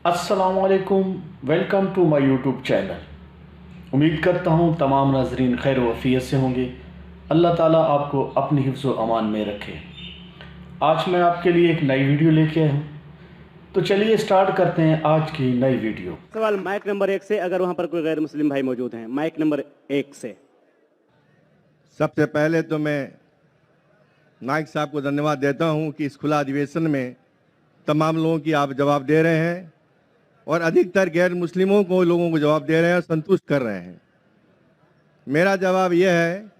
अस्सलामुअलैकुम। Welcome to my YouTube channel. उम्मीद करता हूँ तमाम नाजरीन खैर वफ़ियत से होंगे। अल्लाह ताला आपको अपनी हिफ्ज़ व अमान में रखे। आज मैं आपके लिए एक नई वीडियो लेके आया हूँ, तो चलिए स्टार्ट करते हैं आज की नई वीडियो। सवाल माइक नंबर 1 से, अगर वहां पर कोई गैर मुस्लिम भाई मौजूद हैं, माइक नंबर 1 से। सबसे पहले तो मैं नाइक साहब को धन्यवाद देता हूं कि इस खुला अधिवेशन में तमाम लोगों की आप जवाब दे रहे हैं और अधिकतर गैर मुस्लिमों को लोगों को जवाब दे रहे हैं और संतुष्ट कर रहे हैं। मेरा जवाब यह है,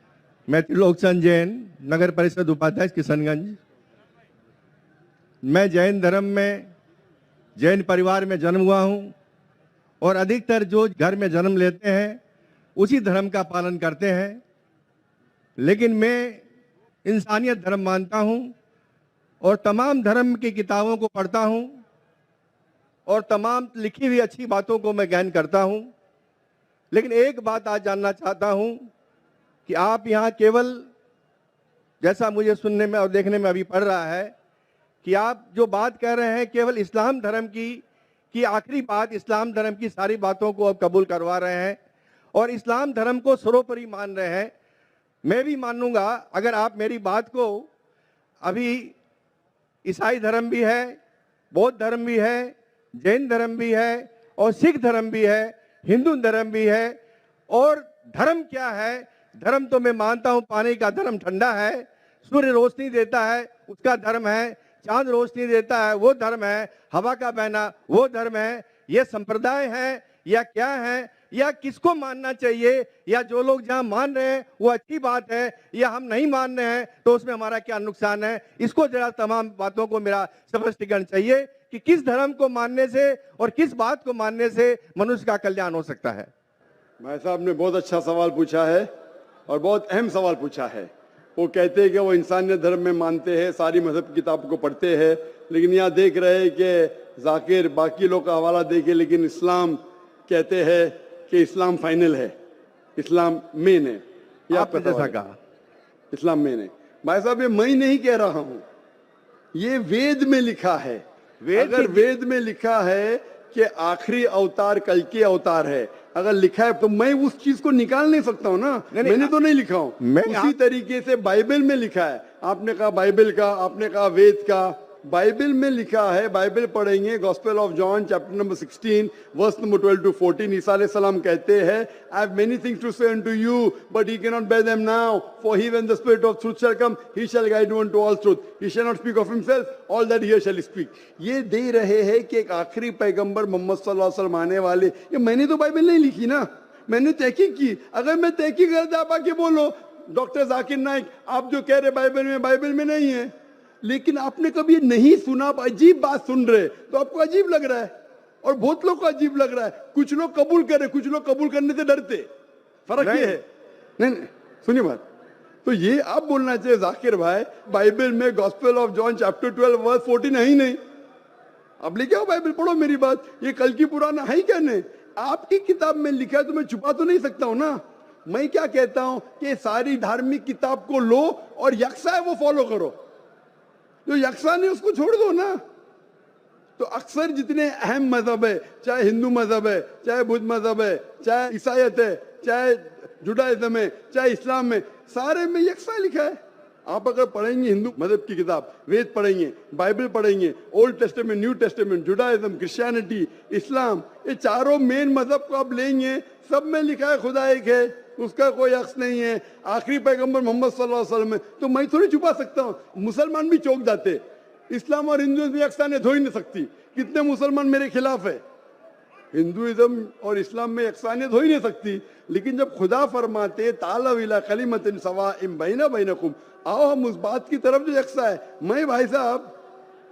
मैं त्रिलोकचंद जैन, नगर परिषद उपाध्यक्ष किशनगंज। मैं जैन धर्म में, जैन परिवार में जन्म हुआ हूं और अधिकतर जो घर में जन्म लेते हैं उसी धर्म का पालन करते हैं, लेकिन मैं इंसानियत धर्म मानता हूं और तमाम धर्म की किताबों को पढ़ता हूं और तमाम लिखी हुई अच्छी बातों को मैं गहन करता हूं। लेकिन एक बात आज जानना चाहता हूं कि आप यहां केवल, जैसा मुझे सुनने में और देखने में अभी पड़ रहा है, कि आप जो बात कह रहे हैं केवल इस्लाम धर्म की आखिरी बात, इस्लाम धर्म की सारी बातों को आप कबूल करवा रहे हैं और इस्लाम धर्म को सर्वोपरि मान रहे हैं। मैं भी मानूंगा अगर आप मेरी बात को, अभी ईसाई धर्म भी है, बौद्ध धर्म भी है, जैन धर्म भी है और सिख धर्म भी है, हिंदू धर्म भी है। और धर्म क्या है? धर्म तो मैं मानता हूं पानी का धर्म ठंडा है, सूर्य रोशनी देता है उसका धर्म है, चांद रोशनी देता है वो धर्म है, हवा का बहना वो धर्म है। ये संप्रदाय है या क्या है, या किसको मानना चाहिए, या जो लोग जहां मान रहे हैं वो अच्छी बात है, या हम नहीं मान रहे हैं तो उसमें हमारा क्या नुकसान है? इसको जरा तमाम बातों को मेरा स्पष्टीकरण चाहिए कि किस धर्म को मानने से और किस बात को मानने से मनुष्य का कल्याण हो सकता है। भाई साहब ने बहुत अच्छा सवाल पूछा है और बहुत अहम सवाल पूछा है। वो कहते हैं कि वो इंसानियत धर्म में मानते हैं, सारी मजहब की किताब को पढ़ते हैं, लेकिन यहाँ देख रहे हैं कि जाकिर बाकी लोग का हवाला देके, लेकिन इस्लाम कहते हैं कि इस्लाम फाइनल है, इस्लाम मेन है। ये आपने जैसा कहा, इस्लाम मेन है। भाई साहब ये मैं नहीं कह रहा हूं, ये वेद में लिखा है। अगर वेद में लिखा है कि आखिरी अवतार कल के अवतार है, अगर लिखा है तो मैं उस चीज को निकाल नहीं सकता हूं ना। मैंने तो नहीं लिखा हूं, उसी तरीके से बाइबल में लिखा है। आपने कहा बाइबल का, आपने कहा वेद का, बाइबल में लिखा है। बाइबल पढ़ेंगे, gospel of John chapter number 16 verse number 12 to 14। ईसा अलैहि सलाम कहते हैं, I have many things to say unto you, but he cannot bear them now, for he when the spirit of truth shall come, he shall guide you unto all truth, he shall not speak of himself, all that he shall speak। ये दे रहे हैं कि एक आखिरी पैगंबर मोहम्मद सल्लल्लाहु अलैहि वसल्लम आने वाले। ये मैंने तो बाइबल नहीं लिखी ना, मैंने तहकीक की। अगर मैं तहकीक करता, आप आके बोलो डॉक्टर जाकिर नाइक आप जो कह रहे बाइबल में नहीं है, लेकिन आपने कभी नहीं सुना, आप अजीब बात सुन रहे तो आपको अजीब लग रहा है और बहुत लोग को अजीब लग रहा है। कुछ लोग कबूल कर रहे, कुछ लोग कबूल करने से डरते। फर्क ये है। नहीं, सुनिए बात, तो ये आप बोलना चाहिए जाकिर भाई, बाइबल में gospel of John chapter 12 verse 14 है ही नहीं। अब लेके आओ बाइबल, पढ़ो मेरी बात। ये कल की पुराना है ही क्या? नहीं, आपकी किताब में लिखा है तो मैं छुपा तो नहीं सकता हूं ना। मैं क्या कहता हूं कि सारी धार्मिक किताब को लो और यकसा है वो फॉलो करो, जो यकसा नहीं उसको छोड़ दो ना। तो अक्सर जितने अहम मजहब है, चाहे हिंदू मजहब है, चाहे बुद्ध मजहब है, चाहे ईसाईयत है, चाहे जुडाइज्म है, चाहे इस्लाम में, सारे में यकसा लिखा है। आप अगर पढ़ेंगे हिंदू मजहब की किताब, वेद पढ़ेंगे, बाइबल पढ़ेंगे, Old Testament, New Testament, Judaism, Christianity, इस्लाम, ये चारों मेन मजहब को आप लेंगे, सब में लिखा है खुदा एक है, उसका कोई अक्स नहीं है, आखिरी पैगंबर मोहम्मद सल्लल्लाहु अलैहि वसल्लम है। तो मैं थोड़ी छुपा सकता हूँ, मुसलमान भी चौंक जाते। इस्लाम और हिंदुइज्म में यकसानियत हो ही नहीं सकती। कितने मुसलमान मेरे खिलाफ है, हिंदुइज्म और इस्लाम में यकसानियत हो ही नहीं सकती। लेकिन जब खुदा फरमाते तालव इला कलिमतिन सवाइम बैना बैनकुम, आओ हम उस बात की तरफ जो यकसा है। मैं भाई साहब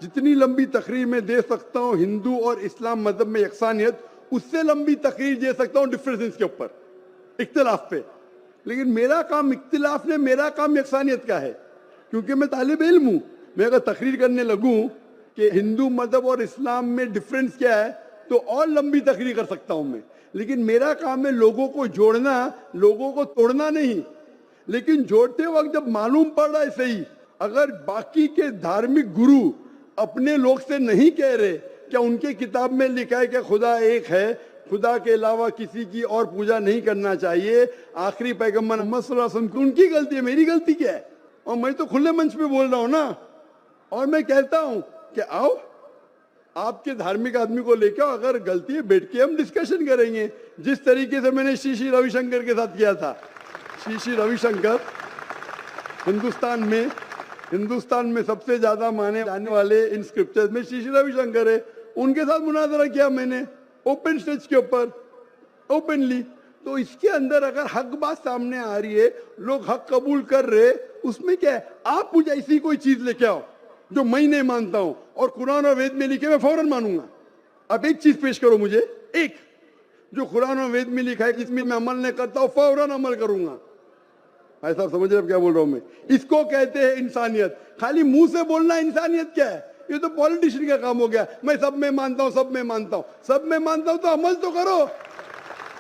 जितनी लंबी तकरीर में दे सकता हूँ हिंदू और इस्लाम मजहब में यकसानियत, उससे लंबी तकरीर दे सकता हूँ डिफरेंसेस के ऊपर, इख्तिलाफ पे। लेकिन मेरा काम इख्तिलाफ ने, मेरा काम यकसानियत का है, क्योंकि मैं तालिब इल्म हूँ। मैं अगर तकरीर करने लगूं कि हिंदू मजहब और इस्लाम में डिफरेंस क्या है तो और लंबी तकरीर कर सकता हूं मैं। लेकिन मेरा काम है लोगों को जोड़ना, लोगों को तोड़ना नहीं। लेकिन जोड़ते वक्त जब मालूम पड़ रहा है सही, अगर बाकी के धार्मिक गुरु अपने लोग से नहीं कह रहे क्या उनके किताब में लिखा है कि खुदा एक है, खुदा के अलावा किसी की और पूजा नहीं करना चाहिए? आखिरी पैगंबर मोहम्मद सल्लल्लाहु अलैहि वसल्लम की उनकी गलती है, मेरी गलती क्या है? और मैं तो खुले मंच पे बोल रहा हूं ना, और मैं कहता हूं कि आओ आपके धार्मिक आदमी को लेकर, अगर गलती है बैठ के हम डिस्कशन करेंगे, जिस तरीके से मैंने श्री रविशंकर के साथ किया था। श्री रविशंकर हिंदुस्तान में सबसे ज्यादा माने जाने वाले इन स्क्रिप्चर्स में श्री रविशंकर है, उनके साथ मुनाजरा किया मैंने ओपन स्टेज के ऊपर, ओपनली। तो इसके अंदर अगर हक बात सामने आ रही है, लोग हक कबूल कर रहे, उसमें क्या है? आप मुझे ऐसी कोई चीज लेके आओ जो मैं नहीं मानता हूं और कुरान और वेद में लिखे मैं फौरन मानूंगा। अब एक चीज पेश करो मुझे, एक जो कुरान और वेद में लिखा है जिसमें मैं अमल नहीं करता हूं, फौरन अमल करूंगा। भाई साहब समझ रहे क्या बोल रहा हूं मैं? इसको कहते हैं इंसानियत। खाली मुंह से बोलना इंसानियत क्या है? ये तो पॉलिटिशियन का काम हो गया। मैं सब में मानता हूं, सब में मानता हूं, सब में मानता हूं, तो अमल तो करो।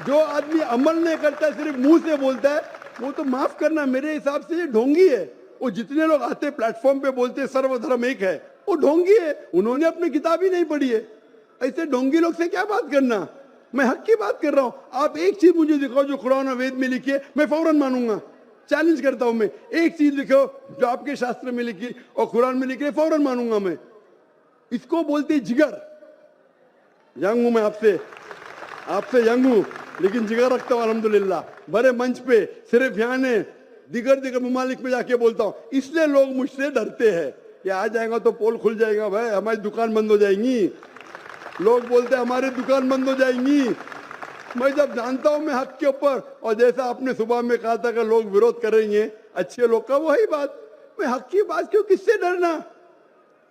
जो आदमी अमल नहीं करता, सिर्फ मुंह से बोलता है, वो तो माफ करना, मेरे हिसाब से ये ढोंगी है। वो जितने लोग आते प्लेटफॉर्म पे बोलते सर्वधर्म एक है, वो ढोंगी है, उन्होंने अपनी किताब ही नहीं पढ़ी है। ऐसे ढोंगी लोग से क्या बात करना? मैं हक की बात कर रहा हूं। आप एक चीज मुझे दिखाओ जो कुरान और वेद में लिखी है, मैं फौरन मानूंगा। चैलेंज करता हूं मैं, एक चीज लिखो जो आपके शास्त्र में लिखी और कुरान में लिखी है, फौरन मानूंगा मैं। इसको बोलते जिगर। यंग हूं मैं, आपसे यंग हूं, लेकिन जिगर रखता हूं अल्हम्दुलिल्लाह। बड़े मंच पे सिर्फ यहाँ ने दिगर ममालिक में जाके बोलता हूं, इसलिए लोग मुझसे डरते हैं। ये आ जाएगा तो पोल खुल जाएगा, भाई हमारी दुकान बंद हो जाएंगी। लोग बोलते हैं हमारी दुकान बंद हो जाएंगी। मैं जब जानता हूं मैं हक के ऊपर, और जैसा आपने सुबह में कहा था कि लोग विरोध करेंगे अच्छे लोग का, वही बात, मैं हक की बात क्यों, किससे डरना?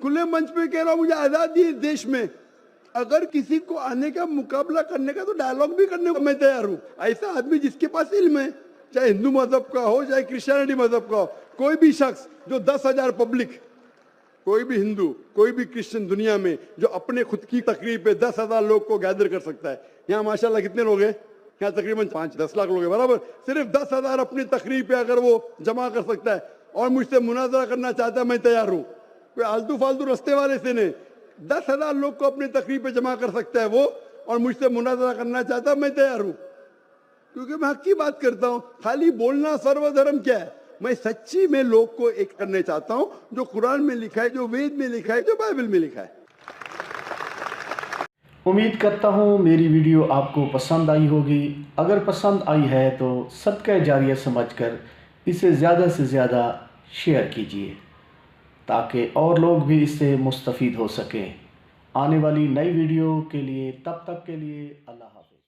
खुले मंच पे कह रहा हूं, मुझे आजादी है देश में। अगर किसी को आने का मुकाबला करने का, तो डायलॉग भी करने को मैं तैयार हूं। ऐसा आदमी जिसके पास इल्म है, चाहे हिंदू मजहब का हो चाहे क्रिश्चियनिटी मजहब का हो, कोई भी शख्स जो 10,000 पब्लिक, कोई भी हिंदू कोई भी क्रिश्चियन दुनिया में जो अपने खुद की तकरीब पे 10,000 लोग को गैदर कर सकता है। यहाँ माशाल्लाह कितने लोग हैं? यहाँ तकरीबन 5-10 लाख लोग हैं बराबर। सिर्फ 10,000 अपनी तकरीब पे अगर वो जमा कर सकता है और मुझसे मुनाजरा करना चाहता है, मैं तैयार हूँ। कोई आलतू फालतू रस्ते वाले से नहीं, 10,000 लोग को अपनी तकरीब पे जमा कर सकता है वो, और मुझसे मुनाजरा करना चाहता है, मैं तैयार हूँ। क्योंकि मैं हक की बात करता हूँ। खाली बोलना सर्वधर्म क्या है? मैं सच्ची में लोग को एक करने चाहता हूँ, जो कुरान में लिखा है, जो वेद में लिखा है, जो बाइबल में लिखा है। उम्मीद करता हूँ मेरी वीडियो आपको पसंद आई होगी। अगर पसंद आई है तो सदका जारिया समझकर इसे ज़्यादा से ज़्यादा शेयर कीजिए, ताकि और लोग भी इससे मुस्तफ़ीद हो सकें। आने वाली नई वीडियो के लिए, तब तक के लिए अल्लाह हाफ़िज़।